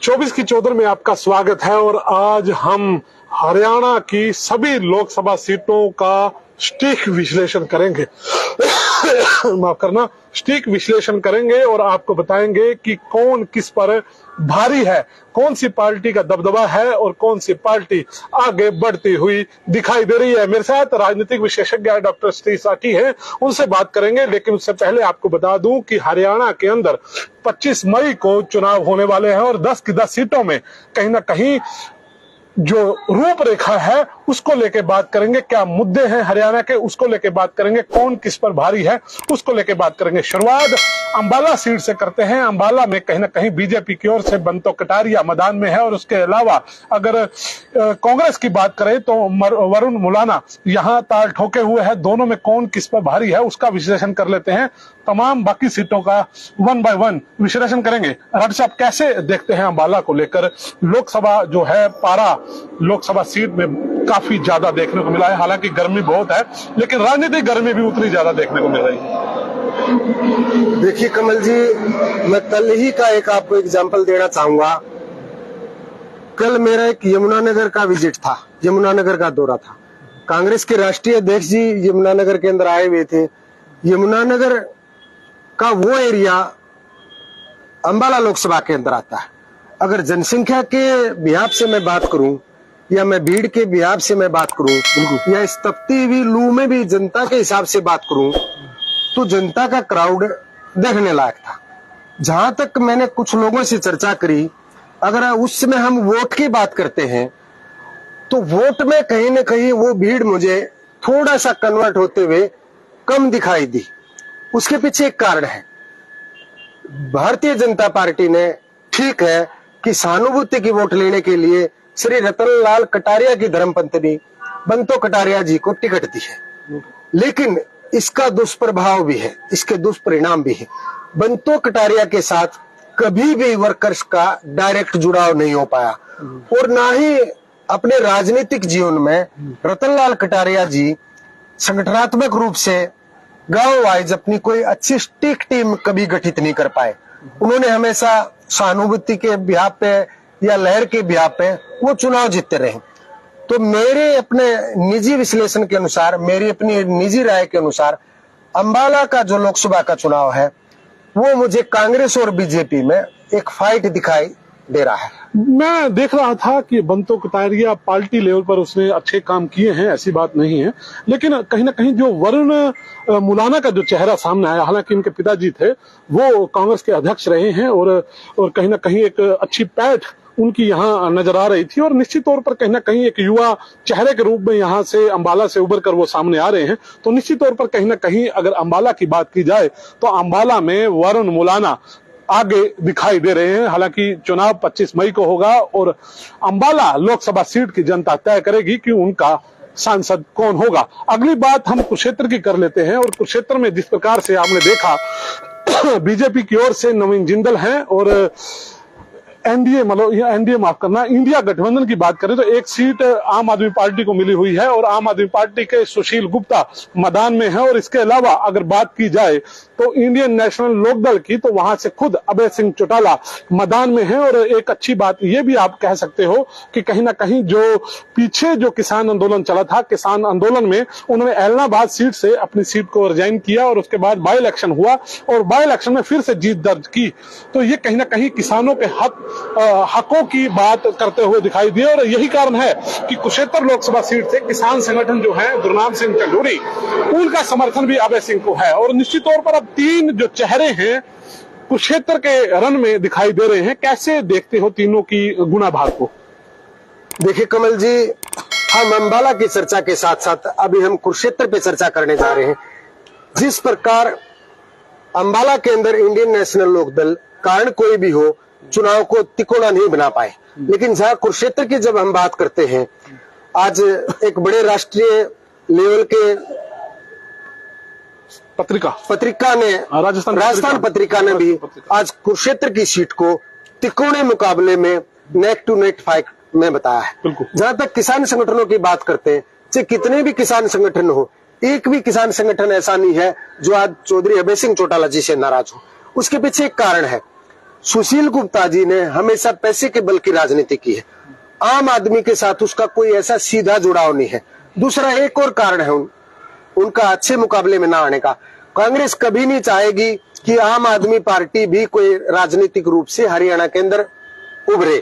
24 की चौधर में आपका स्वागत है और आज हम हरियाणा की सभी लोकसभा सीटों का सटीक विश्लेषण करेंगे। माफ करना, सटीक विश्लेषण करेंगे और आपको बताएंगे कि कौन किस पर भारी है, कौन सी पार्टी का दबदबा है और कौन सी पार्टी आगे बढ़ती हुई दिखाई दे रही है। मेरे साथ राजनीतिक विशेषज्ञ डॉक्टर श्री साठी हैं, उनसे बात करेंगे। लेकिन उससे पहले आपको बता दूं कि हरियाणा के अंदर 25 मई को चुनाव होने वाले हैं और 10 की 10 सीटों में कहीं ना कहीं जो रूपरेखा है उसको लेके बात करेंगे। क्या मुद्दे हैं हरियाणा के, उसको लेके बात करेंगे। कौन किस पर भारी है, उसको लेके बात करेंगे। शुरुआत अंबाला सीट से करते हैं। अंबाला में कहीं ना कहीं बीजेपी की ओर से बंतो कटारिया मैदान में है और उसके अलावा अगर कांग्रेस की बात करें तो वरुण मुलाना यहां ताल ठोके हुए है। दोनों में कौन किस पर भारी है उसका विश्लेषण कर लेते हैं। तमाम बाकी सीटों का 1 बाय 1 विश्लेषण करेंगे। राठौर साहब, कैसे देखते हैं अंबाला को लेकर? लोकसभा जो है पारा लोकसभा सीट में काफी ज्यादा देखने को मिला है। हालांकि गर्मी बहुत है लेकिन राजनीतिक गर्मी भी उतनी ज्यादा देखने को मिल रही है। देखिए कमल जी, मैं कल ही का एक आपको एग्जांपल देना चाहूंगा। कल मेरा एक यमुनानगर का विजिट था, यमुनानगर का दौरा था। कांग्रेस के राष्ट्रीय अध्यक्ष जी यमुनानगर के अंदर आए हुए थे। यमुनानगर का वो एरिया अंबाला लोकसभा के अंदर आता है। अगर जनसंख्या के बिहाफ से मैं बात करूं या मैं भीड़ के बिहाफ से मैं बात करूं या इस तपती हुई लू में भी जनता के हिसाब से बात करूं तो जनता का क्राउड देखने लायक था। जहां तक मैंने कुछ लोगों से चर्चा करी, अगर उसमें हम वोट की बात करते हैं तो वोट में कहीं न कहीं वो भीड़ मुझे थोड़ा सा कन्वर्ट होते हुए कम दिखाई दी। उसके पीछे एक कारण है। भारतीय जनता पार्टी ने ठीक है कि सहानुभूति की वोट लेने के लिए श्री रतनलाल कटारिया की धर्मपत्नी बंतो कटारिया जी को टिकट दी है, लेकिन इसका दुष्प्रभाव भी है, इसके दुष्परिणाम भी है। बंतो कटारिया के साथ कभी भी वर्कर्स का डायरेक्ट जुड़ाव नहीं हो पाया और ना ही अपने राजनीतिक जीवन में रतनलाल कटारिया जी संगठनात्मक रूप से गांव वाइज अपनी कोई अच्छी स्टिक टीम कभी गठित नहीं कर पाए। उन्होंने हमेशा सहानुभूति के बिहार पे या लहर के बिहार पे वो चुनाव जीतते रहे। तो मेरे अपने निजी विश्लेषण के अनुसार, मेरी अपनी निजी राय के अनुसार अंबाला का जो लोकसभा का चुनाव है वो मुझे कांग्रेस और बीजेपी में एक फाइट दिखाई दे रहा है। मैं देख रहा था कि बंतो कटारिया पार्टी लेवल पर उसने अच्छे काम किए हैं, ऐसी बात नहीं है, लेकिन कहीं ना कहीं जो वरुण मुलाना का जो चेहरा सामने आया, हालांकि इनके पिताजी थे वो कांग्रेस के अध्यक्ष रहे हैं और कहीं ना कहीं एक अच्छी पैठ उनकी यहाँ नजर आ रही थी और निश्चित तौर पर कहीं ना कहीं एक युवा चेहरे के रूप में यहाँ से अंबाला से उभर कर वो सामने आ रहे हैं। तो निश्चित तौर पर कहीं ना कहीं अगर अंबाला की बात की जाए तो अंबाला में वरुण मुलाना आगे दिखाई दे रहे हैं। हालांकि चुनाव 25 मई को होगा और अंबाला लोकसभा सीट की जनता तय करेगी कि उनका सांसद कौन होगा। अगली बात हम कुरुक्षेत्र की कर लेते हैं और कुरुक्षेत्र में जिस प्रकार से आपने देखा बीजेपी की ओर से नवीन जिंदल हैं और एनडीए माफ करना, इंडिया गठबंधन की बात करें तो एक सीट आम आदमी पार्टी को मिली हुई है और आम आदमी पार्टी के सुशील गुप्ता मैदान में है। और इसके अलावा अगर बात की जाए तो इंडियन नेशनल लोकदल की तो वहां से खुद अभय सिंह चौटाला मैदान में है। और एक अच्छी बात यह भी आप कह सकते हो कि कहीं ना कहीं जो पीछे जो किसान आंदोलन चला था, किसान आंदोलन में उन्होंने एलनाबाद सीट से अपनी सीट को रिजाइन किया और उसके बाद बाई इलेक्शन हुआ और बाई इलेक्शन में फिर से जीत दर्ज की। तो ये कहीं ना कहीं किसानों के हकों की बात करते हुए दिखाई दिए और यही कारण है कि कुरुक्षेत्र लोकसभा सीट से किसान संगठन जो है गुरनाम सिंह चंदूरी, उनका समर्थन भी अभय सिंह को है। और निश्चित तौर पर अब 3 जो चेहरे हैं कुरुक्षेत्र के रन में दिखाई दे रहे हैं। कैसे देखते हो तीनों की गुना भाग को? देखिए कमल जी, हम अंबाला की चर्चा के साथ साथ अभी हम कुरुक्षेत्र पे चर्चा करने जा रहे हैं। जिस प्रकार अंबाला के अंदर इंडियन नेशनल लोकदल कारण कोई भी हो चुनाव को तिकोना नहीं बना पाए, लेकिन जहां कुरुक्षेत्र की जब हम बात करते हैं, आज एक बड़े राष्ट्रीय लेवल के पत्रिका ने राजस्थान पत्रिका ने भी आज कुरुक्षेत्र की सीट को तिकोने मुकाबले में नेक टू नेक फाइट में बताया है। जहां तक किसान संगठनों की बात करते हैं, चाहे कितने भी किसान संगठन हो, एक भी किसान संगठन ऐसा नहीं है जो आज चौधरी अभय सिंह चौटाला जी से नाराज हो। उसके पीछे एक कारण है। सुशील गुप्ता जी ने हमेशा पैसे के बल की राजनीति की है, आम आदमी के साथ उसका कोई ऐसा सीधा जुड़ाव नहीं है। दूसरा एक और कारण है उनका अच्छे मुकाबले में ना आने का। कांग्रेस कभी नहीं चाहेगी कि आम आदमी पार्टी भी कोई राजनीतिक रूप से हरियाणा के अंदर उभरे,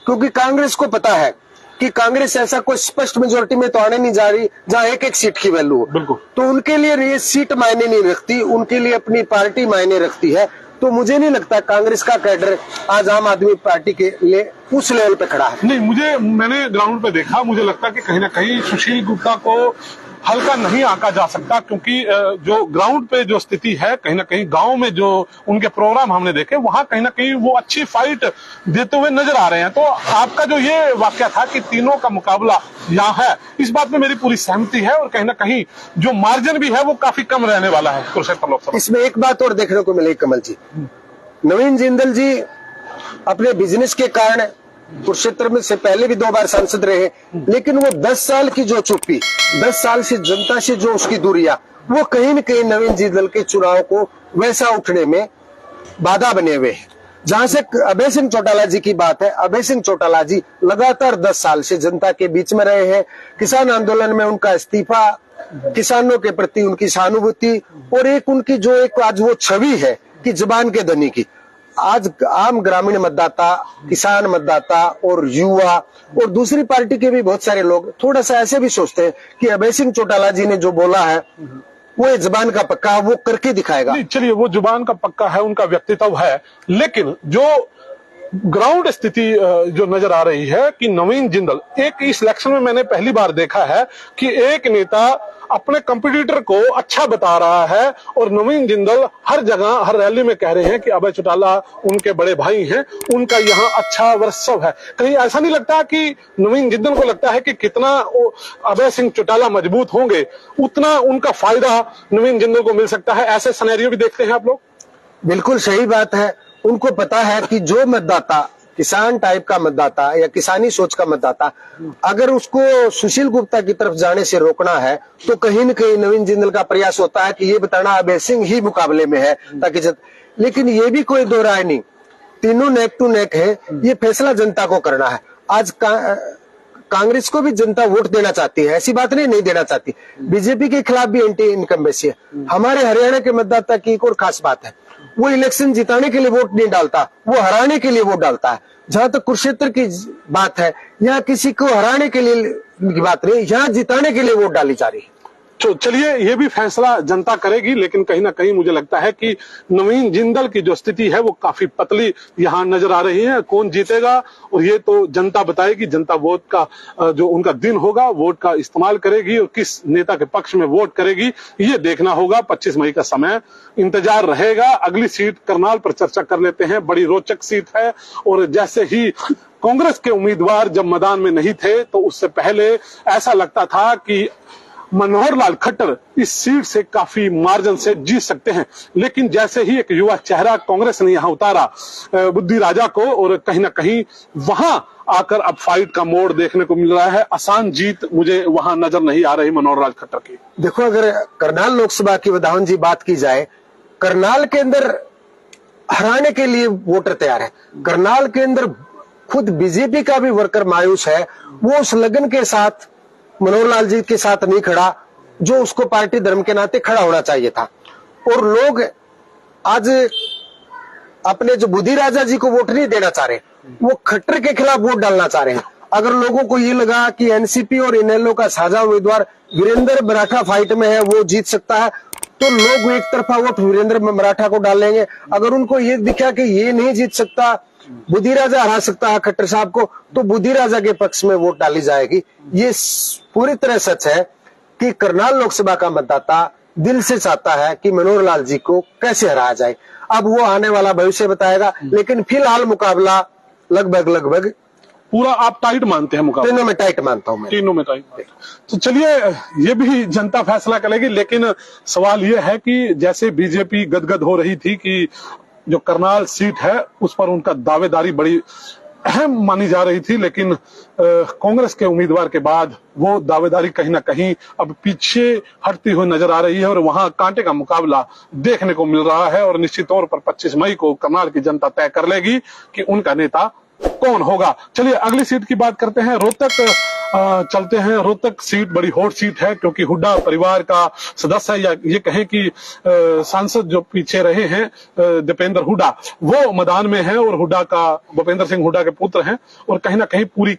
क्योंकि कांग्रेस को पता है कि कांग्रेस ऐसा कोई स्पष्ट मेजोरिटी में तो आने नहीं जा रही जहां एक एक सीट की वैल्यू हो। तो उनके लिए ये सीट मायने नहीं रखती, उनके लिए अपनी पार्टी मायने रखती है। तो मुझे नहीं लगता कांग्रेस का कैडर आज आम आदमी पार्टी के लिए उस लेवल पे खड़ा है। नहीं, मैंने ग्राउंड पे देखा, मुझे लगता है कि कहीं ना कहीं सुशील गुप्ता को हल्का नहीं आंका जा सकता, क्योंकि जो ग्राउंड पे जो स्थिति है, कहीं ना कहीं गांव में जो उनके प्रोग्राम हमने देखे, वहां कहीं ना कहीं वो अच्छी फाइट देते हुए नजर आ रहे हैं। तो आपका जो ये वाक्य था कि तीनों का मुकाबला यहाँ है, इस बात में मेरी पूरी सहमति है, और कहीं ना कहीं जो मार्जिन भी है वो काफी कम रहने वाला है कुरुक्षेत्र लोकसभा। इसमें एक बात और देखने को मिलेगी कमल जी, नवीन जिंदल जी अपने बिजनेस के कारण कुरुक्षेत्र में से पहले भी 2 बार सांसद रहे, लेकिन वो 10 साल की जो चुप्पी, 10 साल से जनता से जो उसकी दूरिया, वो कहीं न कहीं नवीन जिंदल के चुनाव को वैसा उठने में बाधा बने हुए हैं। जहां से अभय सिंह चौटाला जी की बात है, अभय सिंह चौटाला जी लगातार 10 साल से जनता के बीच में रहे हैं। किसान आंदोलन में उनका इस्तीफा, किसानों के प्रति उनकी सहानुभूति, और एक उनकी जो एक आज वो छवि है कि जुबान के धनी की, आज आम ग्रामीण मतदाता, किसान मतदाता और युवा और दूसरी पार्टी के भी बहुत सारे लोग थोड़ा सा ऐसे भी सोचते हैं कि अभय सिंह चौटाला जी ने जो बोला है वो जुबान का पक्का, वो करके दिखाएगा। चलिए, वो जुबान का पक्का है, उनका व्यक्तित्व है, लेकिन जो ग्राउंड स्थिति जो नजर आ रही है कि नवीन जिंदल, एक इस इलेक्शन में मैंने पहली बार देखा है कि एक नेता अपने कंपटीटर को अच्छा बता रहा है, और नवीन जिंदल हर जगह हर रैली में कह रहे हैं कि अभय चौटाला उनके बड़े भाई हैं, उनका यहाँ अच्छा वर्चस्व है। कहीं ऐसा नहीं लगता कि नवीन जिंदल को लगता है कि कितना अभय सिंह चौटाला मजबूत होंगे उतना उनका फायदा नवीन जिंदल को मिल सकता है? ऐसे सिनेरियो भी देखते हैं आप लोग? बिल्कुल सही बात है। उनको पता है कि जो मतदाता किसान टाइप का मतदाता या किसानी सोच का मतदाता, अगर उसको सुशील गुप्ता की तरफ जाने से रोकना है तो कहीं न कहीं नवीन जिंदल का प्रयास होता है कि ये बताना अभय सिंह ही मुकाबले में है ताकि लेकिन ये भी कोई दो राय नहीं, तीनों नेक टू नेक है। ये फैसला जनता को करना है। आज कांग्रेस को भी जनता वोट देना चाहती है, ऐसी बात नहीं देना चाहती। बीजेपी के खिलाफ भी एंटी इनकम्बेंसी है। हमारे हरियाणा के मतदाता की एक और खास बात है, वो इलेक्शन जिताने के लिए वोट नहीं डालता, वो हराने के लिए वोट डालता है। जहां तक कुरुक्षेत्र की बात है, यहाँ किसी को हराने के लिए की बात नहीं, यहाँ जिताने के लिए वोट डाली जा रही है। तो चलिए, ये भी फैसला जनता करेगी, लेकिन कहीं ना कहीं मुझे लगता है कि नवीन जिंदल की जो स्थिति है वो काफी पतली यहाँ नजर आ रही है। कौन जीतेगा और ये तो जनता बताएगी। जनता वोट का जो उनका दिन होगा, वोट का इस्तेमाल करेगी, और किस नेता के पक्ष में वोट करेगी ये देखना होगा। 25 मई का समय इंतजार रहेगा। अगली सीट करनाल पर चर्चा कर लेते हैं। बड़ी रोचक सीट है, और जैसे ही कांग्रेस के उम्मीदवार जब मैदान में नहीं थे तो उससे पहले ऐसा लगता था कि मनोहर लाल खट्टर इस सीट से काफी मार्जिन से जीत सकते हैं, लेकिन जैसे ही एक युवा चेहरा कांग्रेस ने यहां उतारा बुद्धि राजा को, और कहीं ना कहीं वहां आकर अब फाइट का मोड़ देखने को मिल रहा है। आसान जीत मुझे वहां नजर नहीं आ रही मनोहर लाल खट्टर की। देखो, अगर करनाल लोकसभा की वधावन जी बात की जाए, करनाल के अंदर हराने के लिए वोटर तैयार है। करनाल के अंदर खुद बीजेपी का भी वर्कर मायूस है, वो उस लगन के साथ मनोहर लाल जी के साथ नहीं खड़ा जो उसको पार्टी धर्म के नाते खड़ा होना चाहिए था। और लोग आज अपने जो बुद्धि राजा जी को वोट नहीं देना चाह रहे, वो खट्टर के खिलाफ वोट डालना चाह रहे हैं। अगर लोगों को ये लगा कि एनसीपी और इनेलो का साझा उम्मीदवार वीरेंद्र मराठा फाइट में है, वो जीत सकता है, तो लोग एक तरफा वोट वीरेंद्र मराठा को डालेंगे। अगर उनको ये दिखा कि ये नहीं जीत सकता, बुद्धि राजा हरा सकता है खट्टर साहब को, तो बुद्धि राजा के पक्ष में वोट डाली जाएगी। ये पूरी तरह सच है कि करनाल लोकसभा का मतदाता दिल से चाहता है कि मनोहर लाल जी को कैसे हराया जाए। अब वो आने वाला भविष्य बताएगा, लेकिन फिलहाल मुकाबला लगभग पूरा आप टाइट मानते हैं मुकाबला? तीनों में टाइट मानता हूं मैं। तीनों में टाइट। तो चलिए, ये भी जनता फैसला करेगी, लेकिन सवाल ये है कि जैसे बीजेपी गदगद हो रही थी कि जो करनाल सीट है उस पर उनका दावेदारी बड़ी अहम मानी जा रही थी, लेकिन कांग्रेस के उम्मीदवार के बाद वो दावेदारी कहीं ना कहीं अब पीछे हटती हुई नजर आ रही है और वहां कांटे का मुकाबला देखने को मिल रहा है। और निश्चित तौर पर 25 मई को करनाल की जनता तय कर लेगी कि उनका नेता कौन होगा। चलिए अगली सीट की बात करते हैं। रोहतक चलते हैं। रोहतक सीट बड़ी हॉट सीट है, क्योंकि हुड्डा परिवार का सदस्य है, या ये कहें कि सांसद जो पीछे रहे हैं दीपेंद्र हुड्डा, वो मैदान में है और हुड्डा का भूपेंद्र सिंह हुड्डा के पुत्र हैं। और कहीं ना कहीं पूरी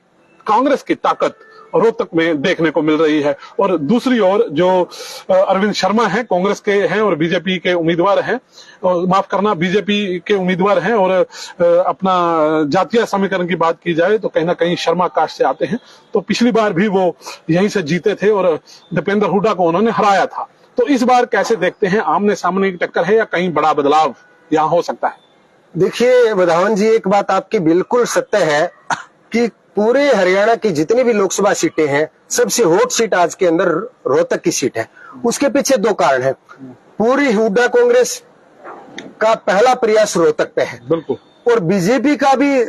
कांग्रेस की ताकत रोहतक में देखने को मिल रही है। और दूसरी ओर जो अरविंद शर्मा हैं, कांग्रेस के हैं और बीजेपी के उम्मीदवार हैं, माफ करना बीजेपी के उम्मीदवार हैं। और अपना जातीय समीकरण की बात की जाए तो कहीं ना कहीं शर्मा कास्ट से आते हैं, तो पिछली बार भी वो यहीं से जीते थे और दीपेंद्र हुड्डा को उन्होंने हराया था। तो इस बार कैसे देखते हैं, आमने सामने की टक्कर है या कहीं बड़ा बदलाव यहाँ हो सकता है? देखिए वधावन जी, एक बात आपकी बिल्कुल सत्य है कि पूरे हरियाणा की जितनी भी लोकसभा सीटें हैं, सबसे हॉट सीट आज के अंदर रोहतक की सीट है। उसके पीछे दो कारण है। पूरी हुड्डा कांग्रेस का पहला प्रयास रोहतक पे है, बिल्कुल, और बीजेपी का भी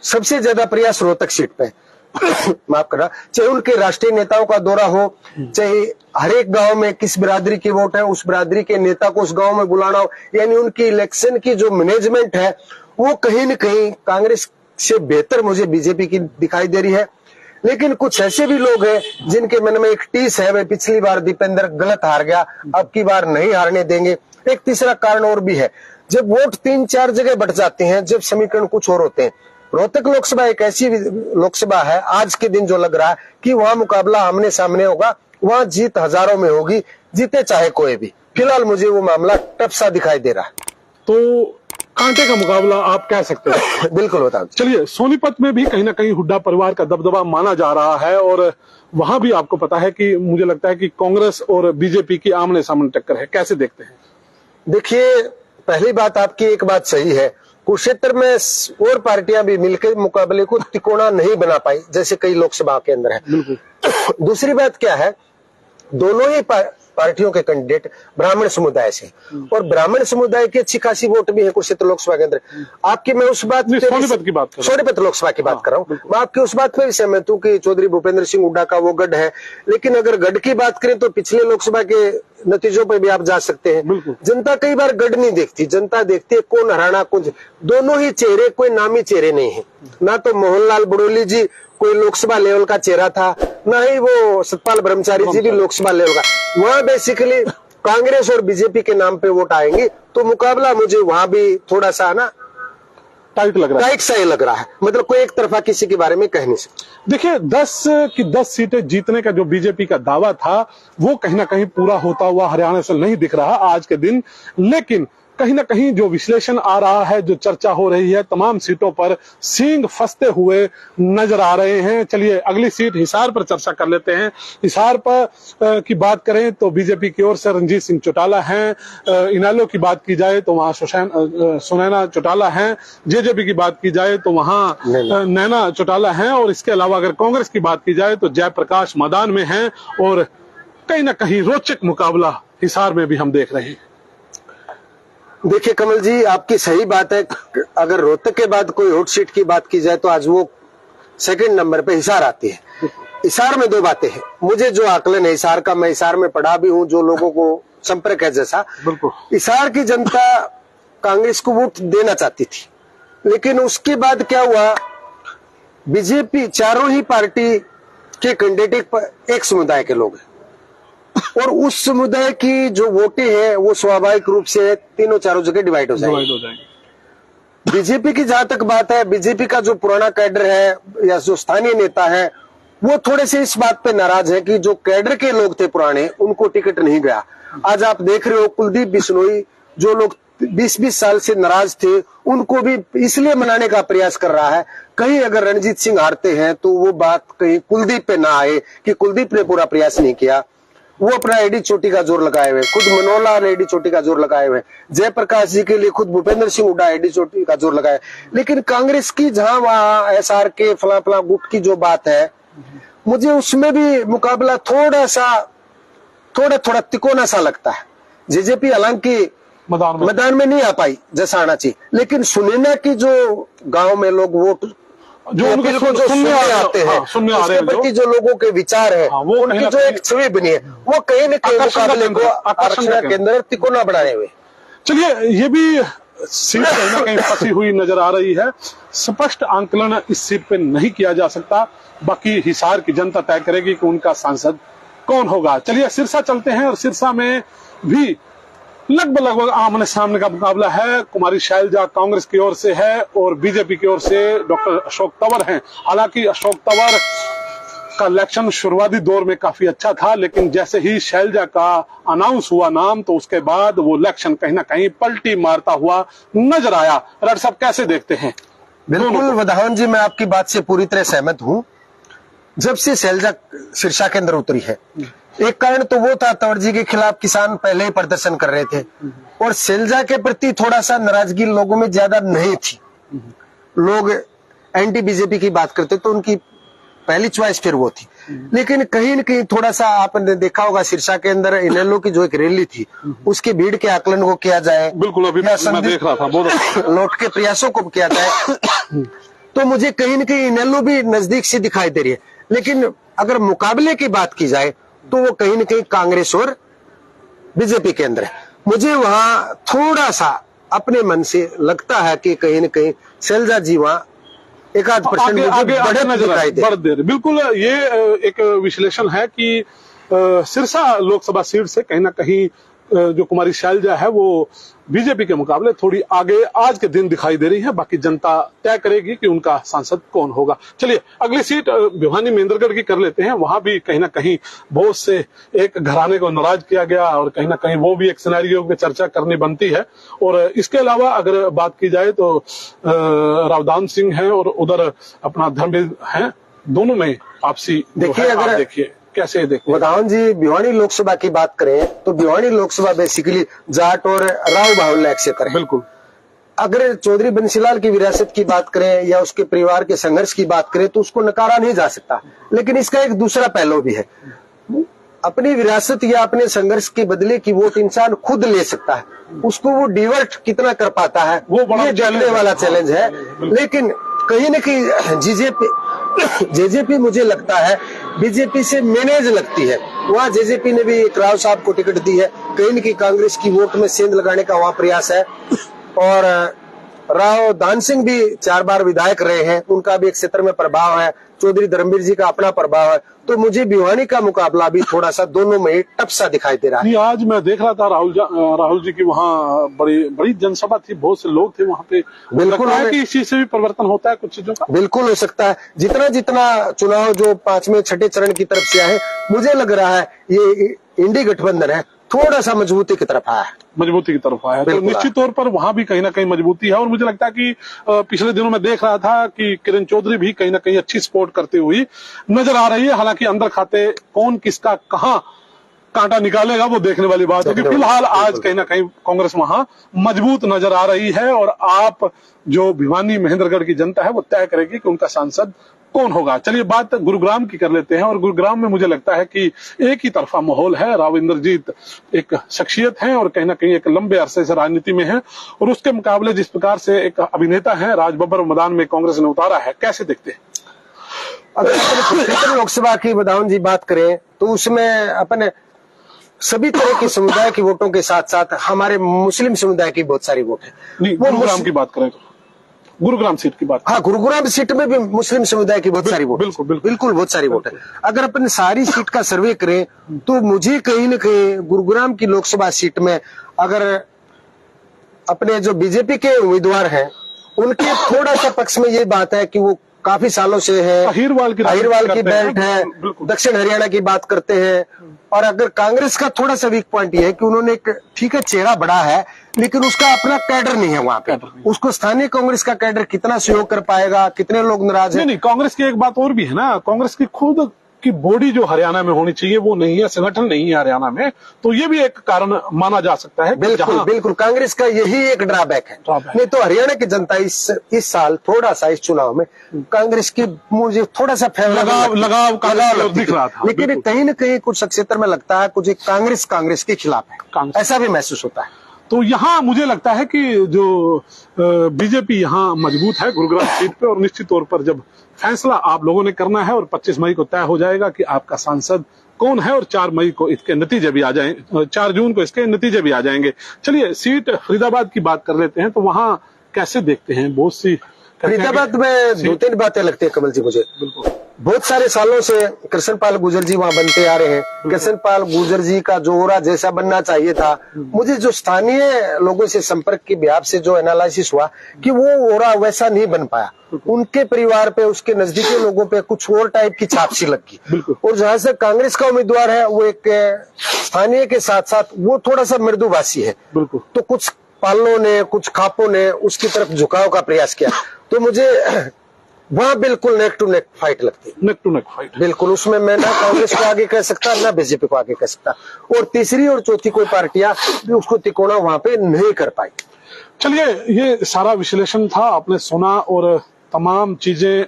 सबसे ज्यादा प्रयास रोहतक सीट पे है। माफ करना, चाहे उनके राष्ट्रीय नेताओं का दौरा हो, चाहे हर एक गांव में किस बिरादरी की वोट है, उस बिरादरी के नेता को उस गांव में बुलाना हो, यानी उनकी इलेक्शन की जो मैनेजमेंट है वो कहीं न कहीं कांग्रेस से बेहतर मुझे बीजेपी की दिखाई दे रही है। लेकिन कुछ ऐसे भी लोग हैं जिनके मन में एक टीस है, वे पिछली बार दीपेंद्र गलत हार गया, अब की बार नहीं हारने देंगे। एक तीसरा कारण और भी है, जब वोट 3-4 जगह बढ़ जाते हैं, जब समीकरण कुछ और होते हैं। रोहतक लोकसभा एक ऐसी लोकसभा है आज के दिन जो लग रहा है कि वहां मुकाबला आमने सामने होगा, वहां जीत हजारों में होगी, जीते चाहे कोई भी। फिलहाल मुझे वो मामला टफ सा दिखाई दे रहा है। तो कांटे का मुकाबला आप कह सकते हैं। बिल्कुल बता। चलिए सोनीपत में भी कहीं ना कहीं हुड्डा परिवार का दबदबा माना जा रहा है और वहां भी आपको पता है कि मुझे लगता है कि कांग्रेस और बीजेपी की आमने सामने टक्कर है। कैसे देखते हैं? देखिए, पहली बात आपकी एक बात सही है, कुरुक्षेत्र में और पार्टियां भी मिलकर मुकाबले को तिकोना नहीं बना पाई जैसे कई लोकसभा के अंदर है। दूसरी बात क्या है, दोनों ही पार्टियों के कैंडिडेट ब्राह्मण समुदाय से, और ब्राह्मण समुदाय की अच्छी खासी वोट भी है कुरुक्षेत्र लोकसभा के अंदर। आपकी मैं उस बात सोनीपत लोकसभा की बात कर रहा हूँ, मैं आपकी उस बात में भी सहमत हूँ कि चौधरी भूपेंद्र सिंह हुड्डा का वो गढ़ है। लेकिन अगर गढ़ की बात करें तो पिछले लोकसभा के नतीजों पर भी आप जा सकते हैं। जनता कई बार गढ़ नहीं देखती, जनता देखती है कौन हराना कुछ। दोनों ही चेहरे कोई नामी चेहरे नहीं है, ना तो मोहनलाल बड़ोली जी कोई लोकसभा लेवल का चेहरा था, ना ही वो सतपाल ब्रह्मचारी जी भी लोकसभा लेवल का। वहां बेसिकली कांग्रेस और बीजेपी के नाम पे वोट आएंगी, तो मुकाबला मुझे वहां भी थोड़ा सा ना टाइट लग रहा है, टाइट सा ही लग रहा है। मतलब कोई एक तरफा किसी के बारे में कह नहीं सकते। देखिए 10 की 10 सीटें जीतने का जो बीजेपी का दावा था वो कहीं ना कहीं पूरा होता हुआ हरियाणा से नहीं दिख रहा आज के दिन। लेकिन कहीं ना कहीं जो विश्लेषण आ रहा है, जो चर्चा हो रही है, तमाम सीटों पर सींग फंसते हुए नजर आ रहे हैं। चलिए अगली सीट हिसार पर चर्चा कर लेते हैं। हिसार पर की बात करें तो बीजेपी की ओर से रणजीत सिंह चौटाला हैं। इनेलो की बात की जाए तो वहां सुनैना चौटाला हैं। जेजेपी की बात की जाए तो वहां नैना चौटाला हैं। और इसके अलावा अगर कांग्रेस की बात की जाए तो जयप्रकाश मैदान में हैं। और कहीं ना कहीं रोचक मुकाबला हिसार में भी हम देख रहे हैं। देखिए कमल जी, आपकी सही बात है। अगर रोहतक के बाद कोई हॉट सीट की बात की जाए तो आज वो सेकंड नंबर पे हिसार आती है। हिसार में दो बातें हैं, मुझे जो आकलन है हिसार का, मैं हिसार में पढ़ा भी हूं, जो लोगों को संपर्क है जैसा, हिसार की जनता कांग्रेस को वोट देना चाहती थी। लेकिन उसके बाद क्या हुआ, बीजेपी चारों ही पार्टी के कैंडिडेट एक समुदाय के लोग हैं, और उस समुदाय की जो वोटें हैं वो स्वाभाविक रूप से तीनों चारों जगह डिवाइड हो जाएंगे। बीजेपी की जहां तक बात है, बीजेपी का जो पुराना कैडर है या जो स्थानीय नेता है वो थोड़े से इस बात पे नाराज है कि जो कैडर के लोग थे पुराने, उनको टिकट नहीं गया। आज आप देख रहे हो कुलदीप बिश्नोई, जो लोग 20-20 साल से नाराज थे, उनको भी इसलिए मनाने का प्रयास कर रहा है कहीं अगर रणजीत सिंह हारते हैं तो वो बात कहीं कुलदीप पे ना आए कि कुलदीप ने पूरा प्रयास नहीं किया। वो अपना एडी चोटी का जोर लगाए हुए, खुद मनोला ने एडी चोटी का जोर लगाए हुए, जयप्रकाश जी के लिए खुद भूपेंद्र सिंह हुड्डा एडी चोटी का जोर लगाए। लेकिन कांग्रेस की जहां वहां एसआर के फला फला गुट की जो बात है, मुझे उसमें भी मुकाबला थोड़ा तिकोना सा लगता है। जेजेपी हालांकि मैदान में नहीं आ पाई जैसा आना चाहिए, लेकिन सुनैना की जो गांव में लोग वोट जो उनके बिल्कुल जो सुनने आते हैं, सुनने आ रहे उसके हैं प्रति जो लोगों के विचार है, वो कहीं उनकी ना जो कहीं एक छवि बनी है, वो कहीं न कहीं मुकाबले को आरक्षण के अंदर तिकोना बनाए हुए। चलिए, ये भी सीट कहीं ना कहीं फंसी हुई नजर आ रही है। स्पष्ट आंकलन इस सीट पे नहीं किया जा सकता, बाकी हिसार की जनता तय करेगी कि उनका सांसद कौन होगा। चलिए सिरसा चलते हैं, और सिरसा में भी लगभग आमने सामने का मुकाबला है। कुमारी शैलजा कांग्रेस की ओर से है और बीजेपी की ओर से डॉक्टर अशोक तंवर हैं। हालांकि अशोक तंवर का इलेक्शन शुरुआती दौर में काफी अच्छा था, लेकिन जैसे ही शैलजा का अनाउंस हुआ नाम, तो उसके बाद वो इलेक्शन कहीं ना कहीं पलटी मारता हुआ नजर आया। राठ साहब कैसे देखते हैं? बिल्कुल वधावन जी, मैं आपकी बात से पूरी तरह सहमत हूं। जब से शैलजा सिरसा के अंदर उतरी है, एक कारण तो वो था, तंवर जी के खिलाफ किसान पहले ही प्रदर्शन कर रहे थे और शैलजा के प्रति थोड़ा सा नाराजगी लोगों में ज्यादा नहीं थी। लोग एंटी बीजेपी की बात करते तो उनकी पहली चॉइस फिर वो थी। लेकिन कहीं न कहीं थोड़ा सा आपने देखा होगा, सिरसा के अंदर इनेलो की जो एक रैली थी, उसकी भीड़ के आकलन को किया जाए, बिल्कुल अभी मैं देख रहा था, बहुत लौट के प्रयासों को किया जाए, तो मुझे कहीं न कहीं इनेलो भी नजदीक से दिखाई दे रही है। लेकिन अगर मुकाबले की बात की जाए तो वो कहीं न कहीं कांग्रेस और बीजेपी के अंदर है। मुझे वहां थोड़ा सा अपने मन से लगता है कि कहीं न कहीं शैलजा जी वहां एकाध परसेंट बढ़त दिखाई दे। बिल्कुल, ये एक विश्लेषण है कि सिरसा लोकसभा सीट से कहीं ना कहीं जो कुमारी शैलजा है वो बीजेपी के मुकाबले थोड़ी आगे आज के दिन दिखाई दे रही है। बाकी जनता तय करेगी कि उनका सांसद कौन होगा। चलिए अगली सीट भिवानी महेंद्रगढ़ की कर लेते हैं। वहां भी कहीं ना कहीं बहुत से एक घराने को नाराज किया गया और कहीं ना कहीं वो भी एक सिनेरियो पे चर्चा करनी बनती है। और इसके अलावा अगर बात की जाए तो रावदान सिंह है और उधर अपना धर्मवीर है, दोनों में आपसी देखिए, अगर देखिए कैसे देखते वधावन जी भिवानी लोकसभा की बात करें तो भिवानी लोकसभा बेसिकली जाट और राव बाहुल्य से करें। बिल्कुल, अगर चौधरी बंसीलाल की विरासत की बात करें या उसके परिवार के संघर्ष की बात करें तो उसको नकारा नहीं जा सकता। लेकिन इसका एक दूसरा पहलू भी है। अपनी विरासत या अपने संघर्ष के बदले की वोट इंसान खुद ले सकता है, उसको वो डिवर्ट कितना कर पाता है वो बड़ा जानने वाला चैलेंज है। लेकिन कहीं न कहीं जेजेपी मुझे लगता है बीजेपी से मैनेज लगती है। वहाँ जेजेपी ने भी एक राव साहब को टिकट दी है, कहीं न कहीं कांग्रेस की वोट में सेंध लगाने का वहाँ प्रयास है। और राव दान सिंह भी 4 बार विधायक रहे हैं, उनका भी एक क्षेत्र में प्रभाव है। चौधरी धर्मवीर जी का अपना प्रभाव है। तो मुझे भिवानी का मुकाबला भी थोड़ा सा दोनों में टफ सा दिखाई दे रहा है। आज मैं देख रहा था राहुल जी की वहाँ बड़ी जनसभा थी, बहुत से लोग थे वहाँ पे। बिल्कुल है कि इस चीज से भी परिवर्तन होता है कुछ चीजों का। बिल्कुल हो सकता है। जितना चुनाव जो 5वें 6ठे चरण की तरफ से आए, मुझे लग रहा है ये इंडी गठबंधन है, थोड़ा सा मजबूती की तरफ आया है। मजबूती की तरफ आया तो निश्चित तौर पर वहां भी कहीं ना कहीं मजबूती है। और मुझे लगता है कि पिछले दिनों में देख रहा था कि किरण चौधरी भी कहीं ना कहीं अच्छी सपोर्ट करती हुई नजर आ रही है। हालांकि अंदर खाते कौन किसका कहां कांटा निकालेगा वो देखने वाली बात है। फिलहाल आज कहीं ना कहीं कांग्रेस वहां मजबूत नजर आ रही है। और आप जो भिवानी महेंद्रगढ़ की जनता है वो तय करेगी कि उनका सांसद कौन होगा। चलिए बात गुरुग्राम की कर लेते हैं। और गुरुग्राम में मुझे लगता है कि एक ही तरफा माहौल है। राव इंद्रजीत एक शख्सियत है और कहीं ना कहीं एक लंबे अरसे से राजनीति में है। और उसके मुकाबले जिस प्रकार से एक अभिनेता है राज बब्बर मैदान में कांग्रेस ने उतारा है, कैसे देखते हैं? अगर लोकसभा की वधावन जी बात करें तो उसमें अपने सभी तरह के समुदाय की वोटों के साथ साथ हमारे मुस्लिम समुदाय की बहुत सारी वोट है। नहीं, गुरुग्राम की बात करें तो गुरुग्राम सीट की बात। हाँ, गुरुग्राम सीट में भी मुस्लिम समुदाय की बहुत सारी वोट, बिल्कुल बहुत सारी वोट है। अगर अपन सारी सीट का सर्वे करें तो मुझे कहीं न कहीं गुरुग्राम की लोकसभा सीट में अगर अपने जो बीजेपी के उम्मीदवार हैं उनके थोड़ा सा पक्ष में ये बात है कि वो काफी सालों से है, अहिरवाल की बेल्ट है, दक्षिण हरियाणा की बात करते हैं। और अगर कांग्रेस का थोड़ा सा वीक पॉइंट ये है कि उन्होंने एक ठीक है चेहरा बड़ा है लेकिन उसका अपना कैडर नहीं है वहां पे। उसको स्थानीय कांग्रेस का कैडर कितना सहयोग कर पाएगा, कितने लोग नाराज हैं। नहीं, कांग्रेस की एक बात और भी है ना, कांग्रेस की खुद की बॉडी जो हरियाणा में होनी चाहिए वो नहीं है, संगठन नहीं है हरियाणा में। तो ये भी एक कारण माना जा सकता है। बिल्कुल कांग्रेस का यही एक ड्रॉबैक है। नहीं तो हरियाणा की जनता इस साल थोड़ा सा इस चुनाव में कांग्रेस की मुझे थोड़ा सा लगाव दिख रहा था। लेकिन कहीं न कहीं कुछ क्षेत्र में लगता है कुछ कांग्रेस के खिलाफ है, ऐसा भी महसूस होता है। तो यहाँ मुझे लगता है कि जो बीजेपी यहाँ मजबूत है गुरुग्राम सीट पे, और निश्चित तौर पर जब फैसला आप लोगों ने करना है और 25 मई को तय हो जाएगा कि आपका सांसद कौन है, और 4 मई को इसके नतीजे भी आ जाए, 4 जून को इसके नतीजे भी आ जाएंगे। चलिए सीट फरीदाबाद की बात कर लेते हैं, तो वहाँ कैसे देखते हैं? बहुत सी फरीदाबाद में 2-3 बातें लगती है कमल जी मुझे। बिल्कुल, बहुत सारे सालों से कृष्णपाल गुर्जर जी वहाँ बनते आ रहे हैं। कृष्णपाल गुर्जर जी का जो ओरा जैसा बनना चाहिए था, मुझे जो स्थानीय लोगों से संपर्क के बिहार से जो एनालिसिस हुआ कि वो ओरा वैसा नहीं बन पाया। उनके परिवार पे, उसके नजदीकी लोगों पे कुछ और टाइप की छाप सी लगी। और जहां से कांग्रेस का उम्मीदवार है वो एक स्थानीय के साथ साथ वो थोड़ा सा मृदुभाषी है। बिल्कुल। तो कुछ पालों ने, कुछ खापों ने उसकी तरफ झुकाव का प्रयास किया, तो मुझे वहां बिल्कुल नेक टू नेक फाइट लगती है। नेक टू नेक फाइट, बिल्कुल। उसमें मैं ना कांग्रेस को आगे कह सकता, ना बीजेपी को आगे कह सकता, और तीसरी और चौथी कोई पार्टियां भी उसको तिकोना वहां पे नहीं कर पाई। चलिए ये सारा विश्लेषण था, आपने सुना और तमाम चीजें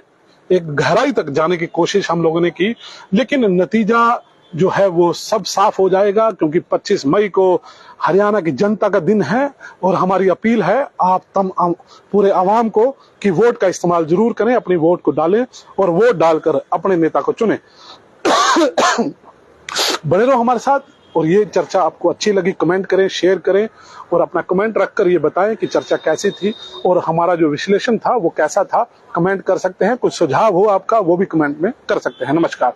एक गहराई तक जाने की कोशिश हम लोगों ने की, लेकिन नतीजा जो है वो सब साफ हो जाएगा, क्योंकि 25 मई को हरियाणा की जनता का दिन है। और हमारी अपील है आप पूरे आवाम को कि वोट का इस्तेमाल जरूर करें, अपनी वोट को डालें और वोट डालकर अपने नेता को चुनें। बने रहो हमारे साथ, और ये चर्चा आपको अच्छी लगी कमेंट करें, शेयर करें, और अपना कमेंट रखकर ये बताएं कि चर्चा कैसी थी और हमारा जो विश्लेषण था वो कैसा था। कमेंट कर सकते हैं, कुछ सुझाव हो आपका वो भी कमेंट में कर सकते हैं। नमस्कार।